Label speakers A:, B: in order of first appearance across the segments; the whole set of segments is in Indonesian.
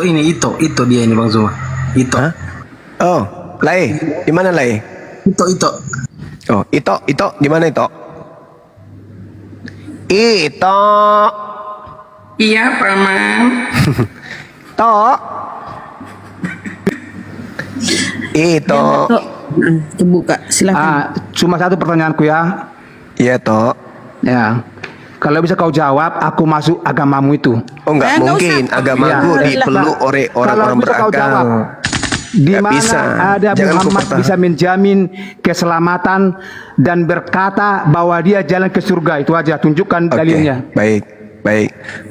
A: Ito dia ini Bang Zuma. Ito.
B: Hah? Oh, Lai. Di mana Lai?
A: Ito.
B: Oh, Ito. Di mana Ito? Ito.
C: Iya, Paman.
B: Tok. Ito.
C: Terbuka, silakan.
D: Cuma satu pertanyaanku ya.
B: Iya, Tok.
D: Ya. Kalau bisa kau jawab, aku masuk agamamu itu.
B: Oh, enggak
C: Nggak
B: mungkin.
C: usah.
B: Agamaku
C: Ya.
B: dipeluk oleh orang-orang
D: Kalau bisa kau
B: berakal.
D: jawab, di
B: Nggak
D: mana
B: bisa.
D: ada
B: Jangan kau
D: Muhammad
B: pertahan.
D: bisa menjamin keselamatan dan berkata bahwa dia jalan ke surga? Itu aja, tunjukkan
B: Oke,
D: dalilnya.
B: baik.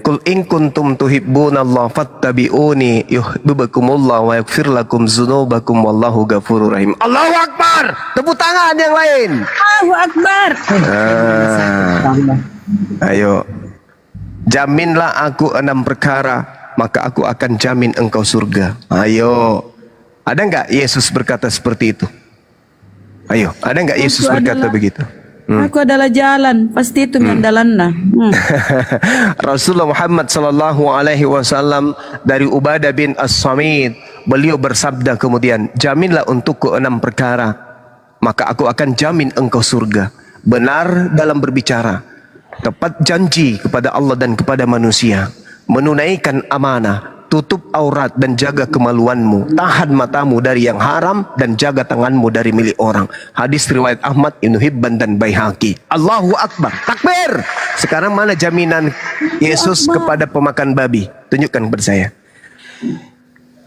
B: Qul in kuntum tuhibbunallaha fattabi'uni yuhibbukumullah wa yaghfir lakum dzunubakum wallahu ghafurur rahim. Allahu Akbar. Tepuk tangan yang lain.
C: Allahu Akbar.
B: Ayo. Jaminlah aku 6 perkara, maka aku akan jamin engkau surga. Ayo. Ada enggak Yesus berkata seperti itu? Ayo, ada enggak Yesus
C: Aku
B: berkata
C: adalah-
B: begitu?
C: Aku adalah jalan, pasti itu mendalanna.
B: Rasulullah Muhammad sallallahu alaihi wasallam dari Ubadah bin As-Samit, beliau bersabda kemudian, jaminlah untukku 6 perkara, maka aku akan jamin engkau surga. Benar dalam berbicara, tepat janji kepada Allah dan kepada manusia, menunaikan amanah, tutup aurat dan jaga kemaluanmu, tahan matamu dari yang haram dan jaga tanganmu dari milik orang. Hadis riwayat Ahmad, Ibnu Hibban dan Baihaqi. Allahu Akbar. Takbir. Sekarang mana jaminan Yesus kepada pemakan babi? Tunjukkan kepada saya.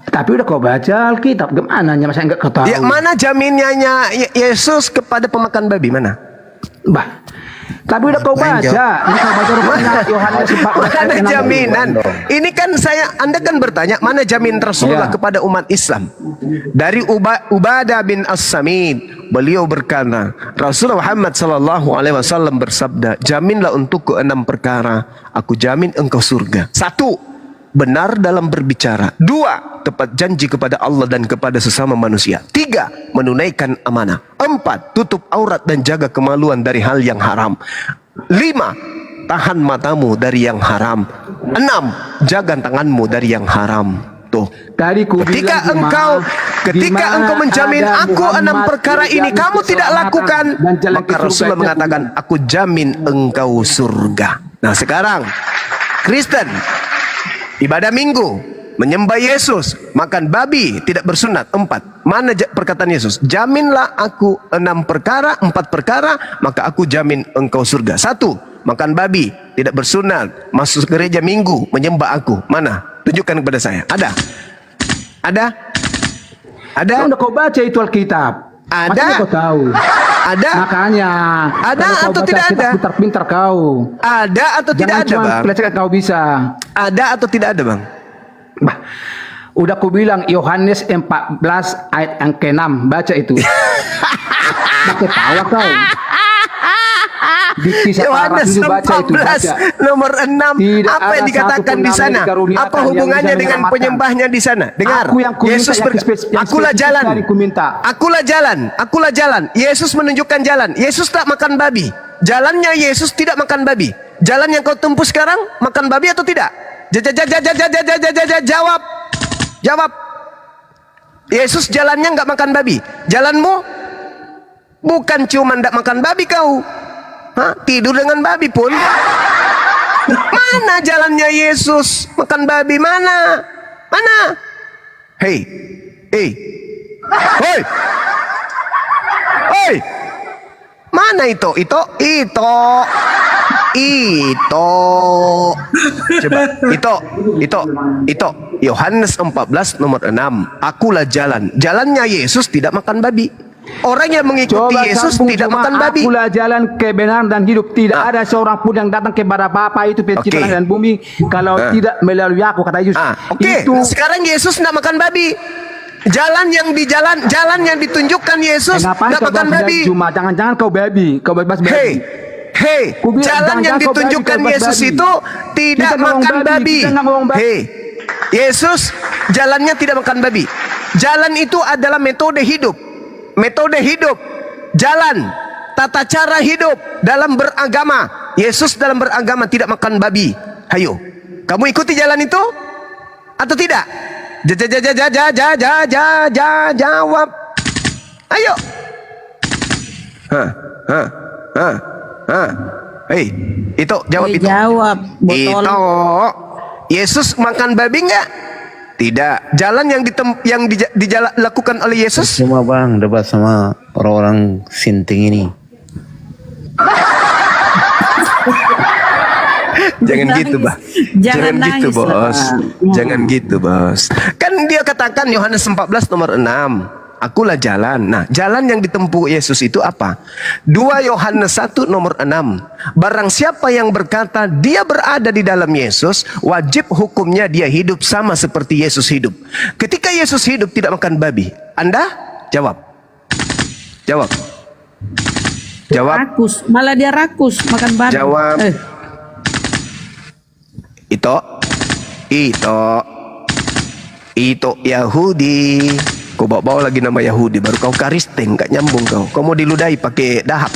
D: Tapi udah kau baca Alkitab, gimana? Masa enggak kau tahu?
B: Ya, mana jaminannya Yesus kepada pemakan babi? Mana?
D: Bah. Tapi udah kau baca. Ini kau baca rupanya Yohanes 14
B: Mana
D: ayat 6.
B: jaminan? Ini kan Anda kan bertanya, mana jamin Rasulullah
D: Ya.
B: kepada umat Islam? Dari Ubadah bin As-Samit, beliau berkata, Rasulullah Muhammad sallallahu alaihi wasallam bersabda, jaminlah untukku 6 perkara, aku jamin engkau surga. 1. Benar dalam berbicara. 2. Tepat janji kepada Allah dan kepada sesama manusia. 3. Menunaikan amanah. 4. Tutup aurat dan jaga kemaluan dari hal yang haram. 5. Tahan matamu dari yang haram. 6. Jaga tanganmu dari yang haram. Tuh.
D: Tadi ku
B: Ketika
D: bilang
B: ketika engkau menjamin
D: ada
B: aku 6
D: Muhammad
B: perkara ini
D: yang
B: kamu tidak
D: keselamatan
B: lakukan,
D: dan jalan
B: maka
D: ke surga
B: Rasulullah
D: itu
B: mengatakan aku jamin engkau surga. Nah sekarang Kristen ibadah minggu, menyembah Yesus, makan babi, tidak bersunat. 4. Mana perkataan Yesus? Jaminlah aku 6 perkara, 4 perkara, maka aku jamin engkau surga. 1. Makan babi, tidak bersunat, masuk gereja minggu, menyembah aku. Mana? Tunjukkan kepada saya. Ada? Ada? Ada?
D: Kan udah kau baca itu Alkitab.
B: Ada?
D: Masa kau tahu?
B: Ada?
D: Makanya.
B: Ada
D: kalau kau
B: atau
D: baca
B: tidak
D: Alkitab,
B: ada?
D: Pintar-pintar kau.
B: Ada atau tidak
D: Jangan
B: ada,
D: cuma
B: Bang?
D: pelecehan kau bisa.
B: Ada atau tidak ada, Bang?
D: Bah, udah ku bilang Yohanes 14 ayat yang ke-6. Baca itu. Pakai tawa kau. Di kisah para
B: Yohanes
D: rasul baca itu.
B: 14
D: Baca.
B: nomor 6.
D: Tidak
B: Apa yang
D: ada
B: dikatakan
D: satu
B: di
D: pun
B: sana?
D: nama yang dikaruniakan
B: Apa
D: yang
B: hubungannya
D: bisa
B: dengan
D: menyelamatkan.
B: penyembahnya di sana? Dengar.
D: Aku yang ku minta,
B: Yesus
D: yang yang
B: akulah
D: spesifik
B: jalan.
D: sekali ku minta.
B: Akulah jalan. Akulah jalan. Yesus menunjukkan jalan. Yesus tak makan babi. Jalannya Yesus tidak makan babi. Jalan yang kau tempuh sekarang makan babi atau tidak? Jawab. Jawab. Yesus jalannya nggak makan babi. Jalanmu bukan cuma nggak makan babi kau. Hah? Tidur dengan babi pun. Mana jalannya Yesus makan babi? Mana? Mana? Hei. Hei. Hoi. Hoi. Mana itu? Itu. Coba. Itu. Yohanes 14 nomor 6. Akulah jalan. Jalannya Yesus tidak makan babi. Orang yang mengikuti Yesus
D: sambung
B: tidak
D: cuma
B: makan babi.
D: Akulah jalan kebenaran dan hidup. Tidak ada seorang pun yang datang kepada Bapa itu pencipta
B: Oke.
D: dan bumi kalau tidak melalui aku, kata Yesus.
B: Oke.
D: Itu
B: Sekarang Yesus tidak makan babi. Jalan yang ditunjukkan Yesus
D: ngapain
B: tidak
D: kau
B: makan
D: bahas
B: babi.
D: Cuma jangan-jangan kau babi, kau bebas babi.
B: Hei,
D: Ku bilang,
B: jalan yang
D: jangan kau babi,
B: ditunjukkan
D: kau
B: Yesus
D: babi.
B: itu tidak
D: Kita ngomong
B: makan
D: babi,
B: babi.
D: kita nggak ngomong babi.
B: Hei, Yesus jalannya tidak makan babi. Jalan itu adalah metode hidup. Metode hidup. Jalan, tata cara hidup dalam beragama. Yesus dalam beragama tidak makan babi. Hayo, kamu ikuti jalan itu? atau tidak? Jawab. Ayo. Hei, itu jawab itu.
C: Jawab. Botol.
B: Itu. Yesus makan babi enggak? Tidak. Jalan yang dilakukan oleh Yesus.
E: Cuma bang debat sama orang-orang sinting ini.
B: Jangan gitu, Bah.
C: Jangan
B: gitu,
C: nangis lah,
B: Bos.
C: Pak.
B: Jangan gitu, Bos. Kan dia katakan Yohanes 14 nomor 6. Akulah jalan. Nah, jalan yang ditempuh Yesus itu apa? 2 Yohanes 1 nomor 6. Barang siapa yang berkata dia berada di dalam Yesus, wajib hukumnya dia hidup sama seperti Yesus hidup. Ketika Yesus hidup tidak makan babi. Anda jawab. Jawab. Jawab.
C: Rakus. Malah dia rakus makan babi.
B: Jawab. Itu Yahudi. Kau bawa lagi nama Yahudi, baru kau Kristen, gak nyambung kau. Kau mau diludahi pakai dahak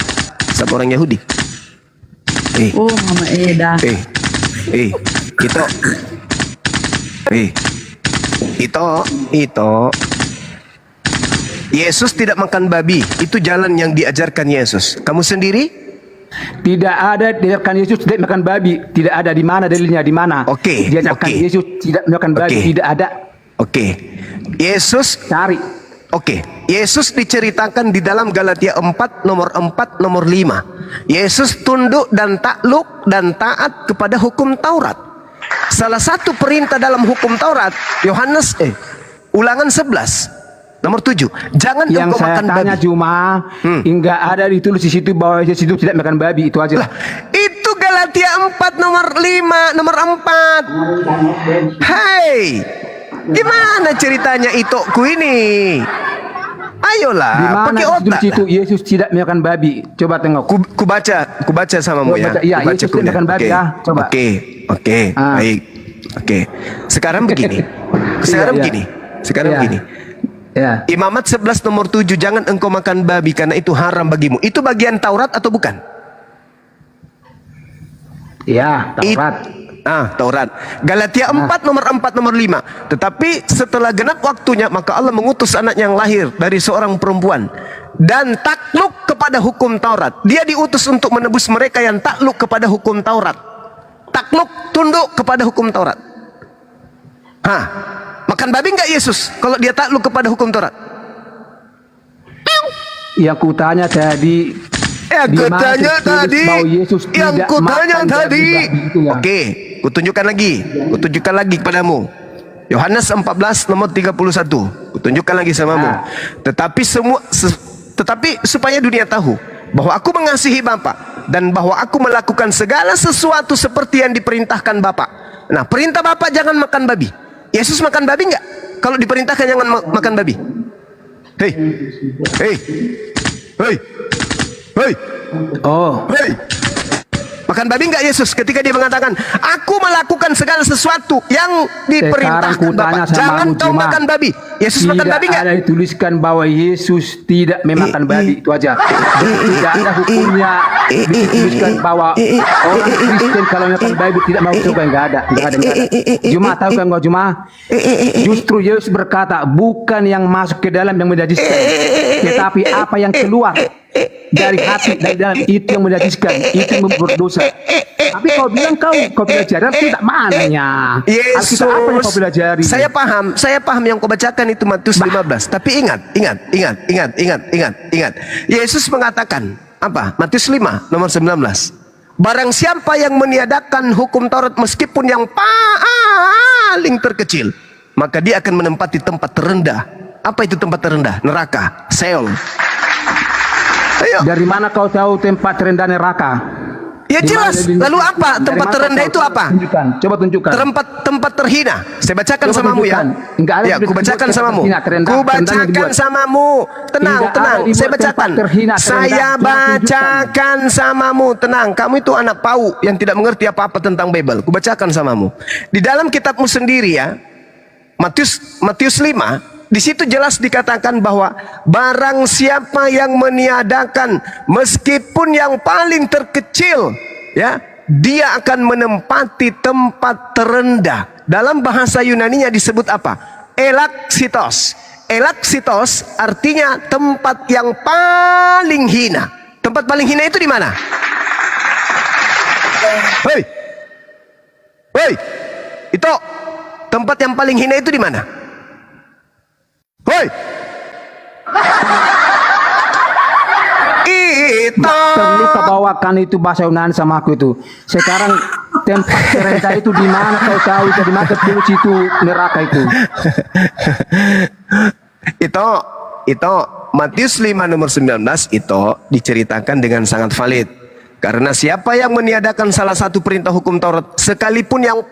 B: sama orang Yahudi.
C: Oh, Mama Eda.
B: Itu. Yesus tidak makan babi. Itu jalan yang diajarkan Yesus. Kamu sendiri?
D: Tidak ada diajarkan Yesus tidak makan babi. Tidak ada. Di mana dalilnya? Di mana?
B: Oke,
D: Diajarkan
B: oke.
D: Yesus tidak makan babi.
B: Oke.
D: Tidak ada.
B: Oke. Yesus
D: Cari.
B: Oke, Yesus diceritakan di dalam Galatia 4 nomor 5. Yesus tunduk dan takluk dan taat kepada hukum Taurat. Salah satu perintah dalam hukum Taurat, Ulangan 11 nomor 7. Jangan
D: Yang
B: engkau
D: saya
B: makan
D: tanya
B: babi.
D: cuma enggak ada ditulis di situ bahwa Yesus itu tidak makan babi, itu aja.
B: Lah, itu Galatia 4 nomor 4. Hai, gimana ceritanya itoku ini? Ayolah,
D: Di mana
B: pakai
D: ditulis
B: otak.
D: itu Yesus tidak makan babi? Coba tengok.
B: Ku baca samamu ya.
D: Baca, iya,
B: Ku baca
D: Yesus
B: kuliah.
D: makan babi,
B: Oke.
D: ya. Coba.
B: Oke, baik. Oke. Sekarang begini. Sekarang
D: Iya, iya.
B: begini. Sekarang
D: Iya.
B: begini.
D: Ya.
B: Imamat 11 nomor 7, jangan engkau makan babi karena itu haram bagimu. Itu bagian Taurat atau bukan?
D: Iya, Taurat.
B: Taurat. Galatia 4 nomor 5. Tetapi setelah genap waktunya, maka Allah mengutus anak yang lahir dari seorang perempuan dan takluk kepada hukum Taurat. Dia diutus untuk menebus mereka yang takluk kepada hukum Taurat. Takluk, tunduk kepada hukum Taurat. Makan babi enggak Yesus kalau dia takluk kepada hukum Taurat?
D: Yang kutanya tadi.
B: Yang
D: di mana
B: kutanya
D: tertulis
B: tadi.
D: bahwa Yesus
B: Yang
D: tidak
B: kutanya
D: makan
B: tadi.
D: babi itu ya.
B: Oke, kutunjukkan lagi kepadamu. Yohanes 14 nomor 31. Kutunjukkan lagi samamu. Tetapi supaya dunia tahu bahwa aku mengasihi Bapa dan bahwa aku melakukan segala sesuatu seperti yang diperintahkan Bapa. Nah, perintah Bapa jangan makan babi. Yesus makan babi enggak? Kalau diperintahkan jangan makan babi. Hei.
D: Oh,
B: Makan babi enggak Yesus ketika dia mengatakan, aku melakukan segala sesuatu yang diperintahkan
D: Sekarang kutanya
B: Bapa.
D: sama
B: Jangan
D: kamu,
B: kau
D: Juma.
B: makan babi. Yesus makan babi enggak?
D: Tidak ada dituliskan bahwa Yesus tidak memakan babi, itu aja. Tidak ada hukumnya dituliskan bahwa orang Kristen kalau makan babi tidak mau coba, enggak ada. Juma, tahu kan enggak Juma? Justru Yesus berkata, bukan yang masuk ke dalam yang menjadikan, tetapi apa yang keluar dari hati, dari dalam, itu yang menjadikan, itu yang berdosa. Tapi kau bilang kau belajar, tidak mananya.
B: Yesus,
D: Alkitab apa yang kau pelajari?
B: saya paham yang kau bacakan itu Matius 15. Tapi ingat. Yesus mengatakan apa? Matius 5 nomor 19. Barang siapa yang meniadakan hukum Taurat meskipun yang paling terkecil, maka dia akan menempati tempat terendah. Apa itu tempat terendah? Neraka, Seol. Ayo.
D: Dari mana kau tahu tempat terendah neraka?
B: Ya
D: Di mana
B: jelas.
D: di-
B: Lalu apa?
D: dari
B: Tempat
D: mana kau
B: terendah
D: tahu?
B: itu apa?
D: Coba tunjukkan.
B: Tempat terhina. Saya bacakan
D: Coba
B: samamu ya.
D: tunjukkan. Enggak ada
B: Ya,
D: disebut
B: ku bacakan
D: tempat
B: samamu.
D: terhina, terendah,
B: Ku
D: terendahnya
B: bacakan
D: dibuat.
B: samamu. Tenang.
D: Tidak ada dibuat
B: Saya bacakan.
D: tempat terhina, terendah.
B: Saya
D: Coba
B: bacakan samamu. Tenang. Kamu itu anak pau yang tidak mengerti apa-apa tentang Bible. Ku bacakan samamu. Di dalam kitabmu sendiri ya. Matius 5. Di situ jelas dikatakan bahwa barang siapa yang meniadakan meskipun yang paling terkecil ya dia akan menempati tempat terendah. Dalam bahasa Yunaninya disebut apa? Elaksitos. Elaksitos artinya tempat yang paling hina. Tempat paling hina itu di mana? Hei, hei, itu tempat yang paling hina itu di mana? Hei, itu.
D: Perlu kau bawakan itu bahasa Yunani sama aku itu. Sekarang tempat terendah itu di mana kau tahu? Di mana dulu situ neraka itu?
B: Itu Matius 5 nomor 19 itu diceritakan dengan sangat valid. Karena siapa yang meniadakan salah satu perintah hukum Taurat, sekalipun yang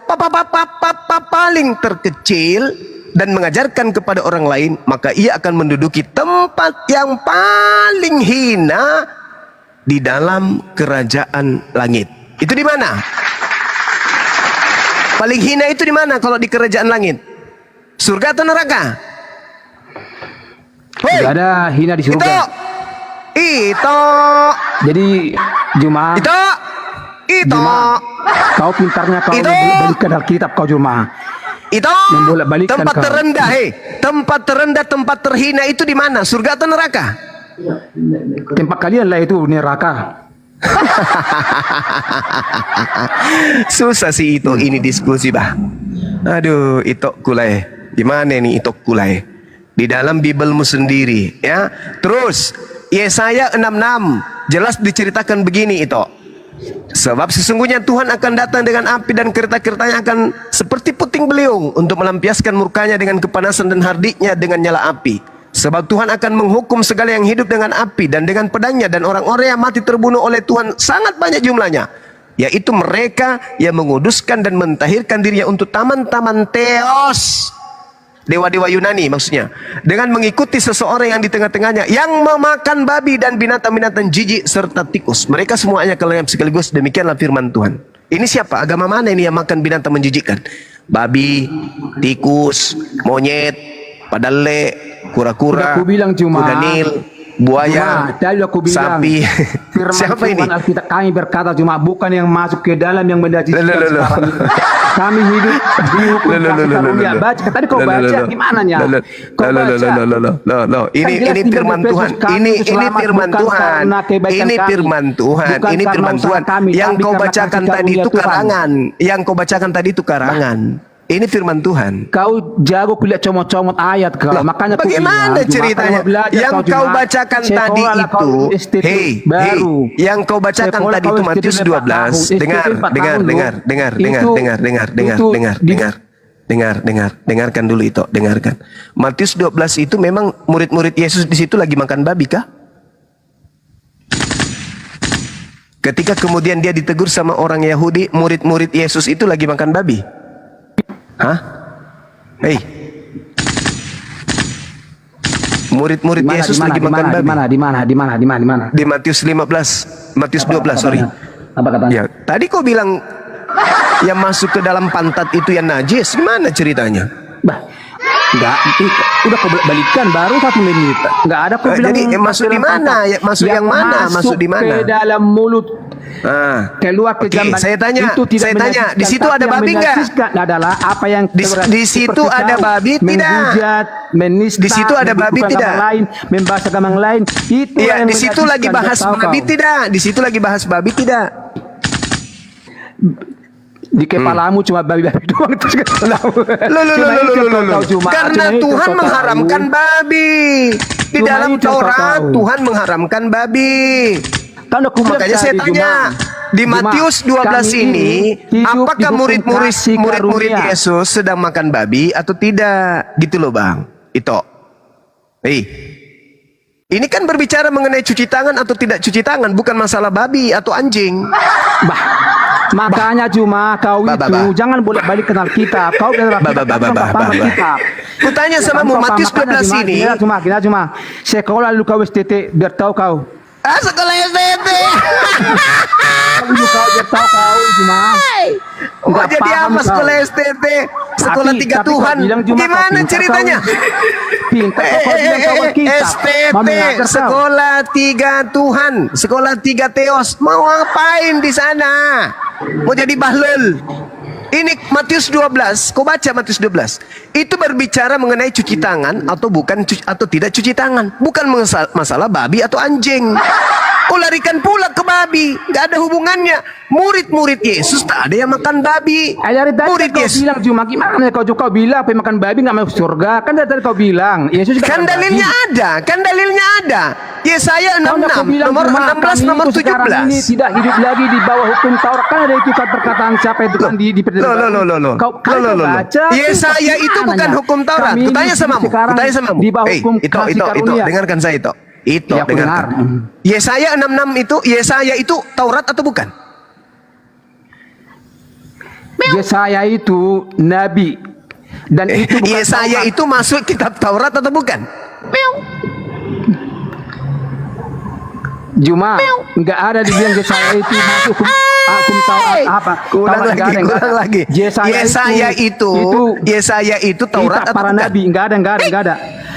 B: paling terkecil, dan mengajarkan kepada orang lain, maka ia akan menduduki tempat yang paling hina di dalam kerajaan langit. Itu di mana? Paling hina itu di mana kalau di kerajaan langit? Surga atau neraka? Hei,
D: Tidak ada hina di surga.
B: Itu.
D: Jadi Juma,
B: Itu.
D: kau pintarnya kau
B: Itu.
D: balikan Alkitab kau Juma.
B: Itu
D: Membolak-balikkan
B: tempat
D: kau.
B: terendah, tempat terendah, tempat terhina itu di mana? Surga atau neraka?
D: Tempat kalian lah itu neraka.
B: Susah sih itu, ini diskusi bah. Aduh, itu kulai. Gimana nih itu kulai? Di dalam Bibelmu sendiri, ya. Terus Yesaya 66 jelas diceritakan begini itu. Sebab sesungguhnya Tuhan akan datang dengan api dan kereta-keretanya akan seperti puting beliung untuk melampiaskan murkanya dengan kepanasan dan hardiknya dengan nyala api. Sebab Tuhan akan menghukum segala yang hidup dengan api dan dengan pedangnya, dan orang-orang yang mati terbunuh oleh Tuhan sangat banyak jumlahnya, yaitu mereka yang menguduskan dan mentahirkan dirinya untuk taman-taman Theos, dewa-dewa Yunani maksudnya, dengan mengikuti seseorang yang di tengah-tengahnya yang memakan babi dan binatang-binatang jijik serta tikus. Mereka semuanya kalian sekaligus. Demikianlah firman Tuhan. Ini siapa? Agama mana ini yang makan binatang menjijikkan? Babi, tikus, monyet, padale, kura-kura,
D: Udah aku bilang cuma
B: kuda nil, buaya,
D: tadi aku bilang
B: sapi.
D: firman
B: Siapa ini?
D: Tuhan Alkitab kami berkata cuma bukan yang masuk ke dalam yang menjadikan
B: Loh.
D: sekarang ini. Kami hidup di hukum kasih karunia. Baca tadi kau baca gimana nya? Kau baca.
B: Ini firman Tuhan. Ini firman Tuhan. Ini firman Tuhan. Ini firman Tuhan. Yang kau bacakan tadi itu karangan. Yang kau bacakan tadi itu karangan. Ini firman Tuhan.
D: Kau jago kuliah comot-comot ayat kau.
B: Loh,
D: Makanya aku
B: bagaimana
D: bilang,
B: ceritanya? Yang kau bacakan tadi itu, yang kau bacakan tadi itu Matius 12. Dengarkan dulu itu, dengarkan. Matius 12 itu memang murid-murid Yesus di situ lagi makan babi kah? Ketika kemudian dia ditegur sama orang Yahudi, murid-murid Yesus itu lagi makan babi. Hah? Hei, murid-murid Yesus lagi makan babi.
D: Di mana?
B: Di Matius 15, Matius 12, sorry.
D: Apa katanya?
B: Ya, tadi kau bilang yang masuk ke dalam pantat itu yang najis. Gimana ceritanya?
D: Bah, enggak, udah kau balikan baru 1 menit. Enggak ada kau bilang.
B: Jadi masuk di mana? Ya, masuk yang mana? Masuk di mana?
D: Ke dalam mulut. Keluar ke
B: Oke,
D: jamban.
B: saya tanya,
D: Itu tidak
B: di situ ada babi enggak?
D: Adalah apa yang
B: Di situ ada babi tidak?
D: Menista,
B: Di situ ada babi tidak?
D: Lain, membahas agama yang lain. Itu
B: Iya,
D: yang
B: di situ lagi
D: menjadikan,
B: bahas
D: tahu
B: babi
D: kau.
B: tidak? Di situ lagi bahas babi tidak?
D: Di kepalamu cuma babi-babi doang terus kau tahu.
B: Karena Tuhan mengharamkan babi. Di
D: Cuma
B: dalam
D: itu kau
B: Taurat
D: tahu.
B: Tuhan mengharamkan babi.
D: Kan aku bilang
B: Makanya saya
D: tadi,
B: tanya, di Matius 12 ini, apakah murid-murid Yesus sedang makan babi atau tidak? Gitu loh Bang. Itu. Hei. Ini kan berbicara mengenai cuci tangan atau tidak cuci tangan, bukan masalah babi atau anjing.
D: Makanya cuma kau itu jangan bolak-balik kenal kita. Kau adalah kita.
B: Kutanya sama Matius 12 ini.
D: Cuma sekolah lu kau STT biar tahu kau.
B: Sekolah STT.
D: Lu kau biar tahu kau cuma.
B: Oh,
D: Nggak
B: jadi
D: paham
B: apa
D: kau.
B: sekolah STT? Sekolah
D: Tapi-
B: tiga
D: tapi kau
B: Tuhan.
D: bilang cuma kau
B: Gimana
D: pintar,
B: ceritanya?
D: Pintar kau bilang kau Alkitab.
B: STT,
D: Mau mengajar kau.
B: sekolah tiga Tuhan, sekolah tiga Theos. Mau ngapain di sana? Mau jadi bahlul? Ini Matius 12, kau baca Matius 12. Itu berbicara mengenai cuci tangan atau bukan atau tidak cuci tangan, bukan masalah babi atau anjing. Kau larikan pula ke babi, nggak ada hubungannya. Murid-murid Yesus tak ada yang makan babi.
D: Dari tadi
B: Murid
D: kau
B: Yesus.
D: bilang cuma gimana kau bilang apa makan babi nggak masuk surga, kan dari tadi kau bilang Yesus juga
B: Kan
D: makan
B: dalilnya
D: babi.
B: ada, kan dalilnya ada. Yesaya
D: Kau udah kau
B: 66
D: bilang
B: nomor
D: cuma
B: 16
D: kami
B: nomor
D: itu sekarang ini
B: 17.
D: tidak hidup lagi di bawah hukum Taurat, kan ada itu kan perkataan siapa itu kan di
B: Loh.
D: Kau
B: Loh. Yesaya itu bukan hukum Taurat.
D: Kami
B: Kutanya
D: ini
B: sama
D: sekarang
B: Kutanya sama
D: di bawah hukum kasih
B: itu,
D: karunia.
B: dengarkan saya itu. Itu,
D: Ya, aku
B: dengarkan.
D: dengar.
B: Yesaya 66 itu, Yesaya itu Taurat atau bukan?
D: Yesaya itu nabi dan itu bukan
B: Yesaya
D: Taurat.
B: itu masuk kitab Taurat atau bukan?
D: Cuma nggak ada dibilang Yesaya itu masuk hukum Taurat apa?
B: Ulang
D: Taurat nggak ada, nggak ada.
B: lagi. Yesaya itu Taurat
D: kitab
B: atau
D: para
B: bukan?
D: nabi nggak ada.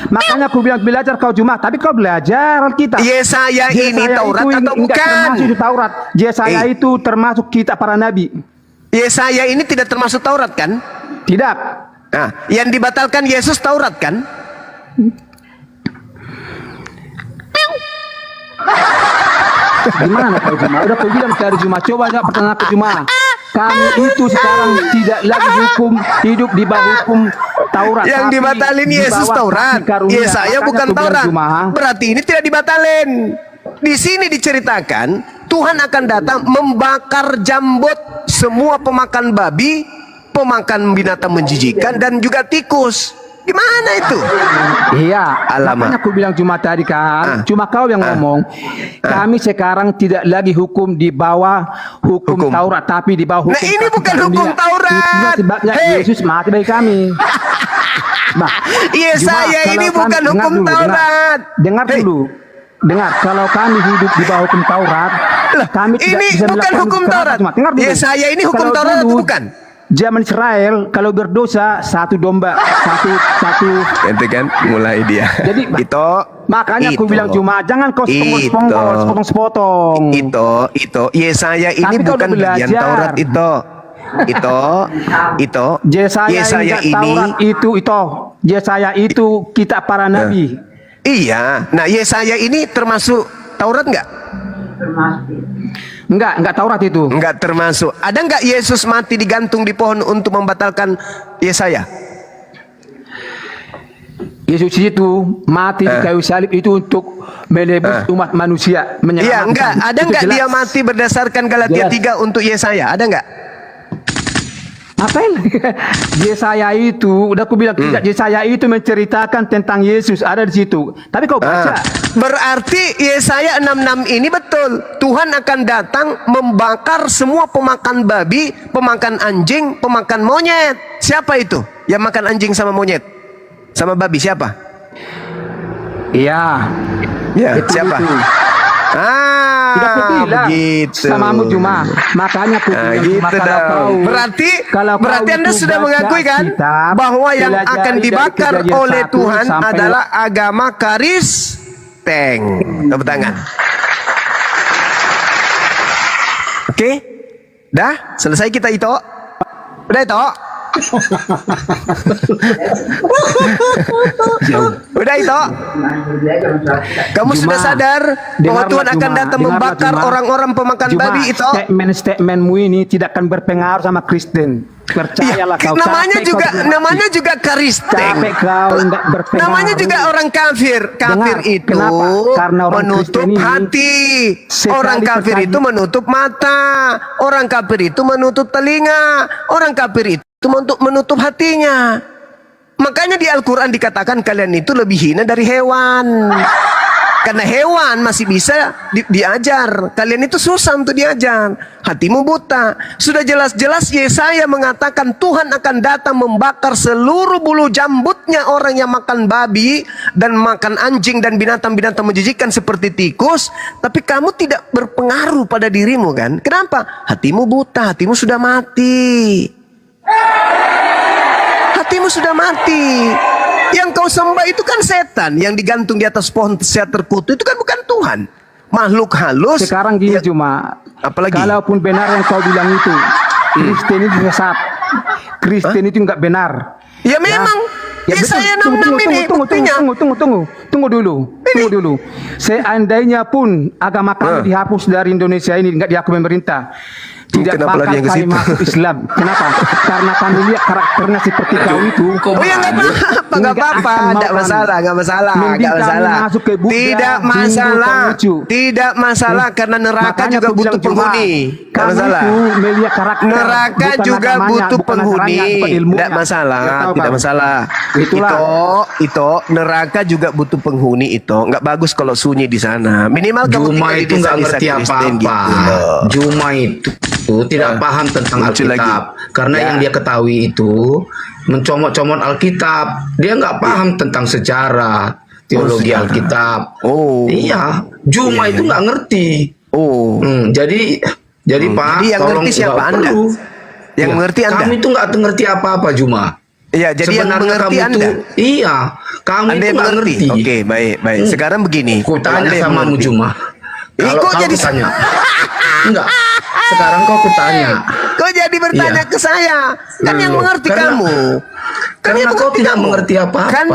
D: Makanya aku bilang belajar kau cuma, tapi kau belajar Alkitab.
B: Yesaya ini Taurat
D: itu
B: atau
D: nggak
B: bukan?
D: termasuk itu Taurat. Yesaya itu termasuk kitab para nabi.
B: Yesaya ini tidak termasuk Taurat kan?
D: Tidak.
B: Nah, yang dibatalkan Yesus Taurat kan?
D: Gimana kau Juma? Udah kau bilang dari Juma. Coba aja pertanyaan ke Juma. Kami itu sekarang tidak lagi hidup di bawah hukum Taurat.
B: Yang
D: tapi
B: dibatalin
D: di
B: Yesus
D: bawah
B: Taurat.
D: kasih karunia.
B: Yesaya
D: Makanya
B: bukan
D: aku bilang,
B: Taurat.
D: Juma,
B: Berarti ini tidak dibatalin. Di sini diceritakan Tuhan akan datang membakar jambot semua pemakan babi, pemakan binatang menjijikan dan juga tikus. Gimana itu?
D: Iya,
B: Alamak.
D: makanya aku bilang cuma tadi kan, cuma kau yang ngomong. Kami sekarang tidak lagi hukum di bawah hukum
B: Hukum.
D: Taurat, tapi di bawah hukum.
B: Nah, ini
D: kasih
B: bukan
D: karunia.
B: hukum Taurat.
D: Itulah sebabnya
B: Hei.
D: Yesus mati bagi kami. Nah,
B: Yesaya
D: Juma,
B: ini
D: kalau
B: bukan
D: kami-
B: hukum
D: dengar dulu,
B: Taurat.
D: Dengar
B: Hei.
D: dulu. Dengar, kalau kami hidup di bawah hukum Taurat, kami tidak
B: Ini
D: bisa
B: bukan
D: melakukan
B: hukum
D: kenapa,
B: Taurat.
D: Juma? Dengar dulu.
B: Yesaya ini hukum
D: Kalau
B: Taurat atau
D: dulu,
B: bukan?
D: Zaman Israel kalau berdosa satu domba, satu
B: Itu kan mulai dia.
D: Jadi,
B: itu
D: makanya aku
B: itu.
D: bilang cuma jangan kau
B: Itu.
D: sepotong-sepotong.
B: Itu Yesaya ini
D: Tapi kau
B: bukan
D: udah
B: bagian
D: belajar.
B: Taurat itu
D: Yesaya
B: ini
D: Taurat itu Yesaya itu kitab para nabi.
B: iya. Nah, Yesaya ini termasuk Taurat enggak?
D: Enggak Taurat itu.
B: Enggak termasuk. Ada enggak Yesus mati digantung di pohon untuk membatalkan Yesaya?
D: Yesus itu mati di kayu salib itu untuk menebus umat manusia,
B: Iya,
D: menyelamatkan.
B: enggak. Ada
D: Itu
B: enggak
D: jelas.
B: dia mati berdasarkan Galatia
D: Jelas.
B: 3 untuk Yesaya? Ada enggak?
D: Apain? Yesaya itu, udah aku bilang tidak. Yesaya itu menceritakan tentang Yesus ada di situ. Tapi kau baca.
B: Berarti Yesaya 66 ini betul. Tuhan akan datang membakar semua pemakan babi, pemakan anjing, pemakan monyet. Siapa itu yang makan anjing sama monyet? Sama babi siapa?
D: Iya.
B: Ya,
D: Itu,
B: siapa?
D: itu. Sudah aku bilang
B: begitu.
D: samamu Juma. Makanya aku bilang
B: Gitu
D: Juma, kalau
B: dong.
D: kau
B: Berarti
D: kau
B: Anda
D: itu
B: sudah
D: baca
B: mengakui kan
D: kitab,
B: bahwa yang
D: pelajari
B: akan
D: dari
B: dibakar
D: Kejadian
B: oleh
D: 1
B: Tuhan
D: sampai-
B: adalah agama Kristen. Tepuk tangan. Oke? Dah? Selesai kita itu? Udah itu? Udah itu? Kamu sudah sadar bahwa Tuhan akan datang membakar orang-orang pemakan babi itu?
D: Statement-statementmu ini tidak akan berpengaruh sama Kristen. Percayalah kau.
B: namanya
D: Capek
B: juga
D: kau
B: namanya juga Kristen.
D: capek kau enggak berpengaruh.
B: Namanya juga orang kafir. Kafir
D: Dengar,
B: itu
D: kenapa? Karena orang
B: menutup
D: Kristen ini
B: hati.
D: sekali
B: Orang kafir
D: terkait-
B: itu menutup mata. Orang kafir itu menutup telinga. Orang kafir itu menutup hatinya. Makanya di Al-Quran dikatakan kalian itu lebih hina dari hewan. Karena hewan masih bisa diajar. Kalian itu susah untuk diajar. Hatimu buta. Sudah jelas-jelas Yesaya mengatakan Tuhan akan datang membakar seluruh bulu jambutnya orang yang makan babi dan makan anjing dan binatang-binatang menjijikkan seperti tikus. Tapi kamu tidak berpengaruh pada dirimu kan? Kenapa? Hatimu buta, hatimu sudah mati. Hatimu sudah mati. Yang kau sembah itu kan setan yang digantung di atas pohon sehat terkutuk. Itu kan bukan Tuhan. Makhluk halus.
D: Sekarang gini
B: ya,
D: cuma,
B: apalagi?
D: kalaupun benar yang kau bilang itu, Kristen itu sesat. Kristen itu enggak benar.
B: Ya memang.
D: Ya,
B: Yesaya 66 ini buktinya.
D: Tunggu dulu. Seandainya pun agama kami dihapus dari Indonesia ini, enggak diakui pemerintah, tidak
B: Kenapa
D: bakal
B: lari ke
D: kami
B: situ?
D: masuk Islam. Kenapa? Karena kami lihat karakternya seperti kau itu.
B: Oh ya nggak apa-apa, nggak masalah.
D: Mending kami masuk ke Buddha,
B: Tidak
D: Hindu,
B: masalah,
D: Konghucu.
B: tidak masalah karena neraka
D: Makanya
B: juga
D: aku bilang
B: butuh penghuni. Nggak
D: kami
B: masalah.
D: itu melihat karakter,
B: Neraka
D: bukan
B: juga
D: agamanya,
B: butuh
D: bukan
B: penghuni.
D: acaranya, bukan ilmunya.
B: Tidak masalah,
D: Nggak tahu,
B: tidak
D: Pak.
B: masalah.
D: Itulah.
B: Itu neraka juga butuh penghuni itu. Nggak bagus kalau sunyi di sana. Minimal kamu
F: Juma
B: tinggal di
F: itu nggak
B: desa-desa
F: ngerti
B: Kristen
F: apa-apa.
B: gitu.
F: Juma itu tidak paham tentang
B: lucu
F: Alkitab.
B: lagi.
F: Karena
B: Ya.
F: yang dia ketahui itu mencomot-comot Alkitab. Dia nggak paham tentang sejarah, teologi Alkitab.
B: Oh.
F: Iya, Juma itu nggak ngerti.
B: Oh.
F: Jadi Pak,
B: Jadi yang
F: tolong
B: ngerti siapa
F: nggak
B: Anda?
F: perlu.
B: Yang mengerti Anda?
F: Kami itu nggak ngerti apa-apa, Juma.
B: Iya, jadi yang
F: Sebenarnya
B: mengerti
F: kamu
B: Anda.
F: tuh, iya, kamu
B: Anda
F: itu
B: yang
F: nggak
B: mengerti.
F: ngerti.
B: Oke, baik. Sekarang begini.
F: Ku tanya
B: Anda yang
F: sama
B: mengerti.
F: Juma. Kalau
B: kok
F: kau
B: jadi
F: tanya, enggak. Sekarang kau kutanya.
B: Kok jadi bertanya
F: Iya.
B: ke saya? Kan yang
F: Loh,
B: mengerti
F: karena-
B: kamu. Kan
F: karena
B: yang
F: kau tidak mengerti apa-apa.
B: Kan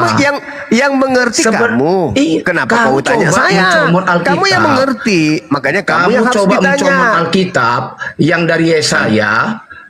B: yang mengerti kamu.
F: Iya,
B: Kenapa
F: kamu
B: kau tanya
F: coba
B: saya?
F: mencomot Alkitab.
B: Kamu yang mengerti. Makanya kamu yang harus
F: coba
B: ditanya.
F: mencomot Alkitab yang dari Yesaya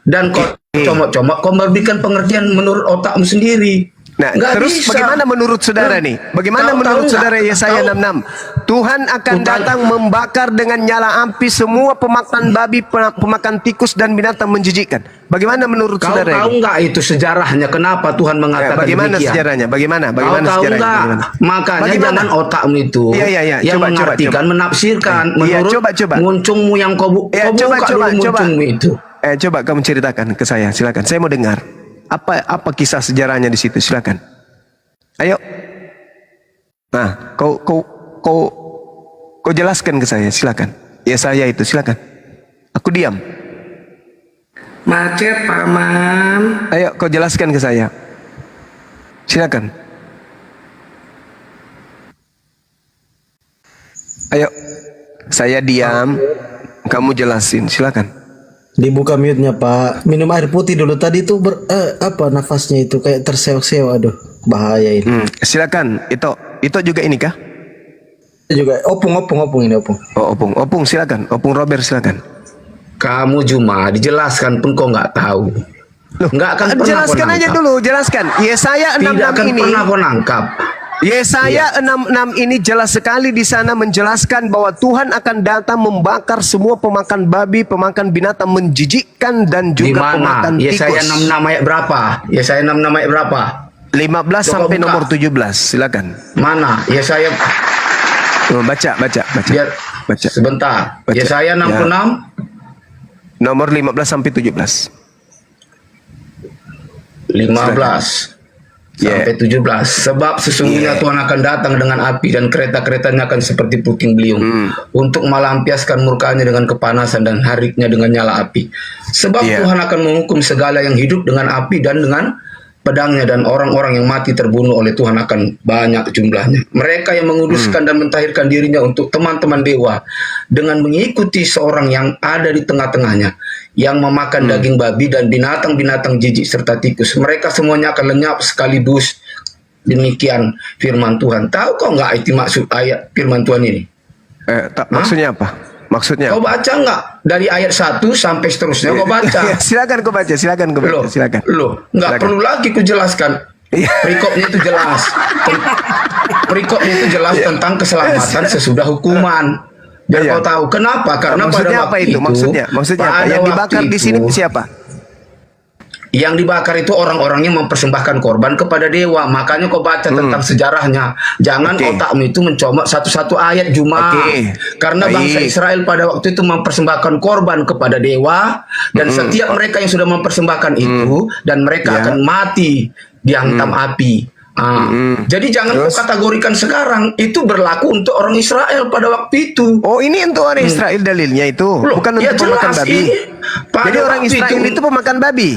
F: dan kau comot-comot, kau memberikan pengertian menurut otakmu sendiri.
B: Nah,
F: Nggak
B: terus
F: bisa.
B: bagaimana menurut saudara nih? Bagaimana
F: Tahu-
B: menurut
F: tahu
B: saudara
F: nggak?
B: Yesaya
F: Tahu.
B: 66? Tuhan akan datang membakar dengan nyala api semua pemakan babi, pemakan tikus dan binatang menjijikkan. Bagaimana menurut
F: Kau
B: saudara
F: tahu
B: ini?
F: nggak itu sejarahnya? Kenapa Tuhan mengatakan
B: Bagaimana
F: demikian?
B: sejarahnya? Bagaimana
F: Kau tahu
B: sejarahnya?
F: nggak?
B: Bagaimana?
F: Makanya
B: Bagaimana?
F: jangan otakmu itu
B: Iya.
F: yang
B: Coba,
F: mengartikan,
B: coba.
F: menafsirkan
B: Iya,
F: menurut
B: coba.
F: muncungmu yang kau
B: Ya,
F: kau buka dulu muncungmu itu.
B: Coba kamu ceritakan ke saya, silakan. Saya mau dengar. Apa kisah sejarahnya di situ? Silakan. Ayo. Nah, kau jelaskan ke saya, silakan. Ya saya itu, silakan. Aku diam.
G: Macet, Paman.
B: Ayo, kau jelaskan ke saya. Silakan. Ayo. Saya diam. Kamu jelasin, silakan.
A: Dibuka mute-nya Pak. Minum air putih dulu tadi tuh nafasnya itu kayak terseok-seok. Aduh, bahaya ini.
B: Silakan. Itu juga ini kah?
A: Juga opung ini opung.
B: Oh, Opung silakan. Opung Robert silakan.
F: Kamu Juma dijelaskan pun kau nggak tahu.
B: Loh,
F: Nggak akan pernah
B: jelaskan
F: kau
B: aja
F: nangkap.
B: dulu, jelaskan. Yesaya
F: Tidak
B: 66
F: akan
B: ini.
F: pernah kau nangkap.
B: Yesaya 66 ini jelas sekali di sana menjelaskan bahwa Tuhan akan datang membakar semua pemakan babi, pemakan binatang menjijikkan dan
F: Di
B: juga
F: mana?
B: pemakan
F: Yesaya
B: tikus.
F: 66 ayat berapa? Yesaya 66 ayat berapa?
B: 15
F: Coba
B: sampai
F: buka.
B: nomor 17, silakan.
F: Mana? Yesaya
B: Baca.
F: biar
B: Baca.
F: sebentar.
B: Baca.
F: Yesaya 66
B: Nomor 15 sampai 17.
F: 15
B: Yeah.
F: sampai 17. Sebab sesungguhnya Tuhan akan datang dengan api dan kereta-keretanya akan seperti puting beliung untuk melampiaskan murkanya dengan kepanasan dan hariknya dengan nyala api. Sebab
B: Yeah.
F: Tuhan akan menghukum segala yang hidup dengan api dan dengan pedangnya, dan orang-orang yang mati terbunuh oleh Tuhan akan banyak jumlahnya. Mereka yang menguduskan dan mentahirkan dirinya untuk teman-teman dewa dengan mengikuti seorang yang ada di tengah-tengahnya, yang memakan daging babi dan binatang-binatang jijik serta tikus. Mereka semuanya akan lenyap sekaligus. Demikian firman Tuhan. Tahu kau nggak itu maksud ayat firman Tuhan ini?
B: Maksudnya apa? Maksudnya?
F: Kau baca nggak dari ayat 1 sampai seterusnya? Kau baca.
B: silakan kau baca, silakan.
F: Loh,
B: Silakan.
F: nggak
B: Silakan.
F: perlu lagi ku jelaskan.
B: Iya.
F: Perikopnya itu jelas. Perikopnya itu jelas tentang keselamatan sesudah hukuman. Biar
B: Iya.
F: kau tahu kenapa? Karena
B: Maksudnya
F: pada
B: apa
F: waktu
B: itu? Maksudnya apa?
F: pada
B: Yang dibakar
F: waktu
B: di sini
F: itu,
B: siapa?
F: Yang dibakar itu orang-orang yang mempersembahkan korban kepada dewa. Makanya kau baca tentang sejarahnya. Jangan otakmu itu mencomot satu-satu ayat Juma. Karena bangsa Israel pada waktu itu mempersembahkan korban kepada dewa. Dan setiap mereka yang sudah mempersembahkan itu, dan mereka akan mati dihantam api. Jadi jangan kau kategorikan sekarang. Itu berlaku untuk orang Israel pada waktu itu.
B: Oh, ini untuk orang Israel dalilnya itu.
F: Loh,
B: Bukan
F: ya
B: untuk pemakan
F: jelas
B: babi.
F: ini. Pada
B: Jadi orang
F: waktu
B: Israel itu pemakan babi.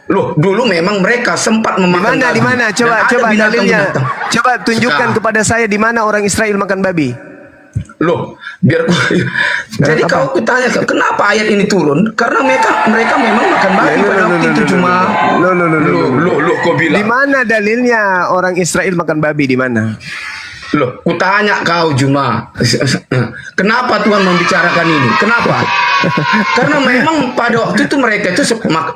F: Loh, dulu memang mereka sempat memakan babi.
B: Di mana?
F: Dan ada
B: Coba dalilnya.
F: binatang-binatang.
B: Coba tunjukkan
F: Sekarang.
B: kepada saya di mana orang Israel makan babi.
F: Loh, biar jadi kau kutanya, kenapa ayat ini turun? Karena mereka memang makan babi pada waktu itu cuma. Loh, kau
B: Di
F: bilang.
B: mana dalilnya orang Israel makan babi di mana?
F: Loh, kutanya kau Juma. Kenapa Tuhan membicarakan ini? Kenapa? Karena memang pada waktu itu mereka itu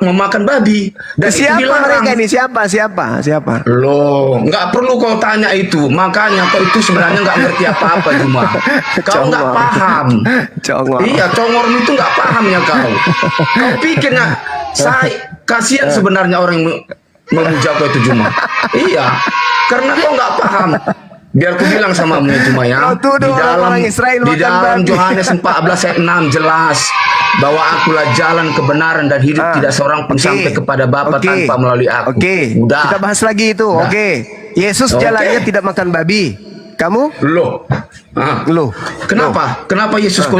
F: memakan babi. Dan itu
B: Siapa
F: dilarang.
B: mereka ini? Siapa?
F: Loh, nggak perlu kau tanya itu. Makanya kau itu sebenarnya nggak ngerti apa-apa Juma. Kau nggak paham.
B: Congor.
F: Iya, congormu itu nggak paham ya kau. Kau pikirnya saya kasihan sebenarnya orang yang memuja kau itu Juma. Iya, karena kau nggak paham. Biar aku bilang sama kamu Juma ya.
B: Kau tuduh orang Israel
F: di
B: makan
F: dalam
B: babi.
F: Yohanes 14 ayat 6 jelas bahwa akulah jalan kebenaran dan hidup, tidak seorang pun sampai kepada Bapa tanpa melalui aku. Udah.
B: Kita bahas lagi itu.
F: Udah.
B: Yesus jalannya tidak makan babi. Kamu?
F: Loh.
B: Loh.
F: Kenapa? Kenapa Yesus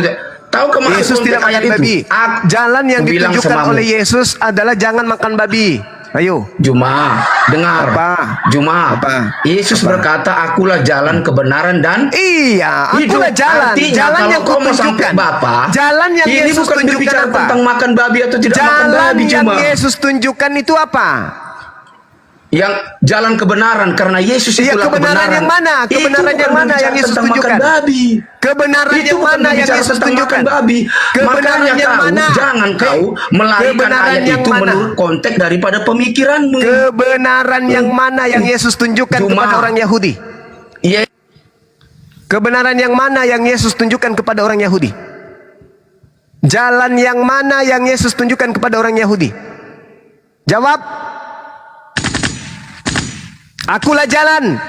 F: tahu kemarin
B: Yesus tidak makan babi. Jalan yang ditunjukkan oleh Yesus adalah jangan makan babi. Ayo.
F: Juma, dengar. Juma. Yesus berkata, akulah jalan kebenaran dan
B: Iya,
F: hidup.
B: akulah jalan.
F: Artinya,
B: Jalan
F: kalau
B: yang
F: kau mau sampai
B: kutunjukkan.
F: Bapa,
B: Jalan yang
F: ini
B: Yesus
F: bukan
B: tunjukkan
F: berbicara
B: apa?
F: tentang makan babi atau tidak makan
B: Jalan
F: babi
B: yang
F: Juma.
B: Yesus tunjukkan itu apa?
F: Yang jalan kebenaran, karena Yesus
B: Iya,
F: itulah
B: kebenaran yang mana?
F: Itu
B: Kebenaran
F: bukan
B: yang mana
F: berbicara
B: yang Yesus
F: tentang makan
B: tunjukkan?
F: babi.
B: Kebenaran
F: Itu
B: yang
F: bukan
B: mana yang
F: berbicara
B: Yesus
F: tentang
B: tunjukkan?
F: makan babi.
B: Kebenaran
F: Makanya
B: yang
F: kau
B: mana?
F: jangan kau melarikan
B: Kebenaran
F: ayat
B: yang
F: itu
B: mana?
F: menurut konteks daripada pemikiranmu.
B: Kebenaran yang mana yang Yesus tunjukkan
F: Juma.
B: kepada orang Yahudi?
F: Iya.
B: Kebenaran yang mana yang Yesus tunjukkan kepada orang Yahudi? Jalan yang mana yang Yesus tunjukkan kepada orang Yahudi? Jawab. Akulah jalan.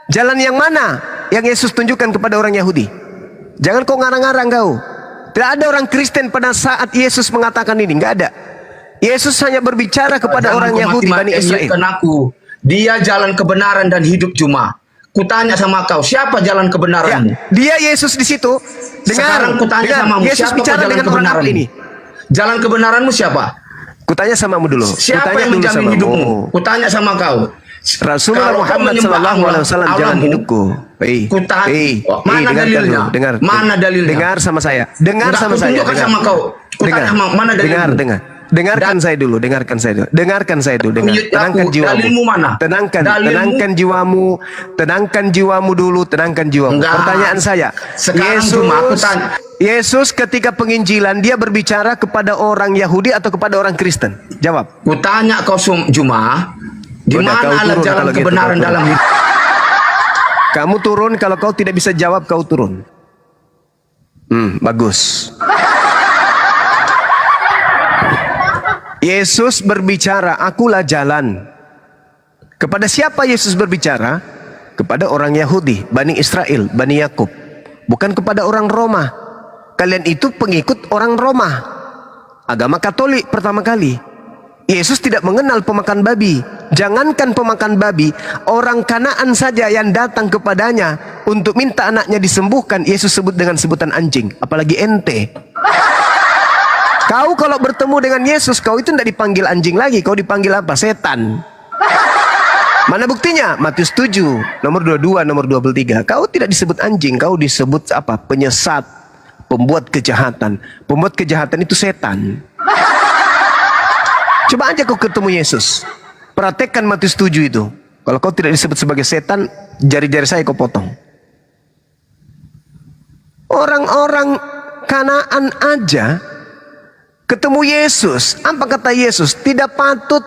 B: Jalan yang mana yang Yesus tunjukkan kepada orang Yahudi? Jangan kau ngarang-ngarang kau. Tidak ada orang Kristen pada saat Yesus mengatakan ini, nggak ada. Yesus hanya berbicara kepada
F: Jangan
B: orang
F: kau
B: Yahudi Bani
F: mati-matian
B: Israel.
F: ingatkan aku. Dia jalan kebenaran dan hidup Juma. Kutanya sama kau, siapa jalan
B: Ya,
F: kebenaranmu?
B: dia Yesus di situ.
F: Sekarang kutanya sama
B: Yesus
F: siapa
B: bicara
F: jalan
B: dengan orang apa
F: kebenaranmu?
B: ini?
F: Jalan kebenaranmu siapa?
B: Kutanya samamu dulu.
F: Siapa
B: Kutanya
F: yang
B: dulu
F: menjamin
B: samamu.
F: hidupmu? Kutanya sama kau.
B: Rasulullah
F: Kalau kau
B: Muhammad
F: menyembah
B: sallallahu alaihi wasallam jalan
F: Allahmu,
B: hidupku.
F: mana
B: dengarkan
F: dalilnya?
B: dulu, dengar.
F: Mana dalilnya?
B: Dengar sama saya. Dengar
F: Enggak,
B: sama saya.
F: kutunjukkan
B: Dengar.
F: sama kau. Kutanya
B: Dengar.
F: mana dalilmu?
B: Dengar. Dengarkan saya dulu, dengarkan saya dulu. Dengarkan saya dulu, dengar.
F: Menyut
B: Tenangkan
F: aku.
B: jiwamu.
F: Dalilmu mana?
B: Tenangkan jiwamu. Tenangkan jiwamu dulu, tenangkan jiwamu.
F: Enggak.
B: Pertanyaan saya.
F: Sekarang cuma aku tanya.
B: Yesus ketika penginjilan dia berbicara kepada orang Yahudi atau kepada orang Kristen? Jawab.
F: Kutanya kau Juma, di
B: Udah, kau
F: mana alat
B: turun
F: jalan
B: kalau gitu,
F: kebenaran
B: kau turun.
F: dalam hidup?
B: Kamu turun, kalau kau tidak bisa jawab kau turun. Bagus. Yesus berbicara, akulah jalan. Kepada siapa Yesus berbicara? Kepada orang Yahudi, Bani Israel, Bani Yakub. Bukan kepada orang Roma. Kalian itu pengikut orang Roma. Agama Katolik pertama kali. Yesus tidak mengenal pemakan babi. Jangankan pemakan babi, orang Kanaan saja yang datang kepadanya untuk minta anaknya disembuhkan, Yesus sebut dengan sebutan anjing. Apalagi ente. Kau kalau bertemu dengan Yesus, kau itu tidak dipanggil anjing lagi. Kau dipanggil apa? Setan. Mana buktinya? Matius 7, nomor 22, nomor 23. Kau tidak disebut anjing, kau disebut apa? Penyesat, pembuat kejahatan. Pembuat kejahatan itu setan. Coba aja kau ketemu Yesus. Praktekkan Matius 7 itu. Kalau kau tidak disebut sebagai setan, jari-jari saya kau potong. Orang-orang Kanaan aja ketemu Yesus. Apa kata Yesus? Tidak patut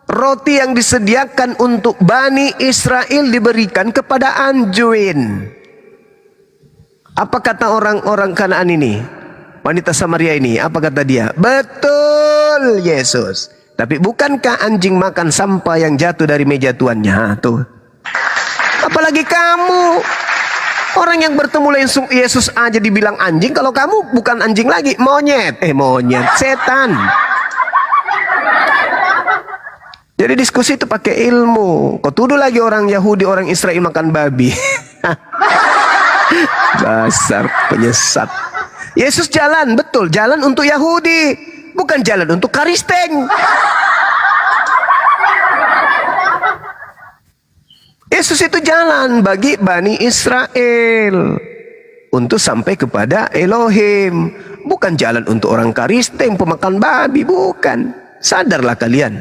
B: roti yang disediakan untuk Bani Israel diberikan kepada anjing. Apa kata orang-orang Kanaan ini? Wanita Samaria ini, apa kata dia? Betul Yesus. Tapi bukankah anjing makan sampah yang jatuh dari meja tuannya? Ha, tuh. Apalagi kamu. Orang yang bertemu Yesus aja dibilang anjing. Kalau kamu bukan anjing lagi, monyet. Monyet, setan. Jadi diskusi itu pakai ilmu. Kau tuduh lagi orang Yahudi, orang Israel makan babi. Dasar penyesat. Yesus jalan, betul, jalan untuk Yahudi, bukan jalan untuk Kristen. Yesus itu jalan bagi Bani Israel untuk sampai kepada Elohim, bukan jalan untuk orang Kristen pemakan babi, bukan. Sadarlah kalian.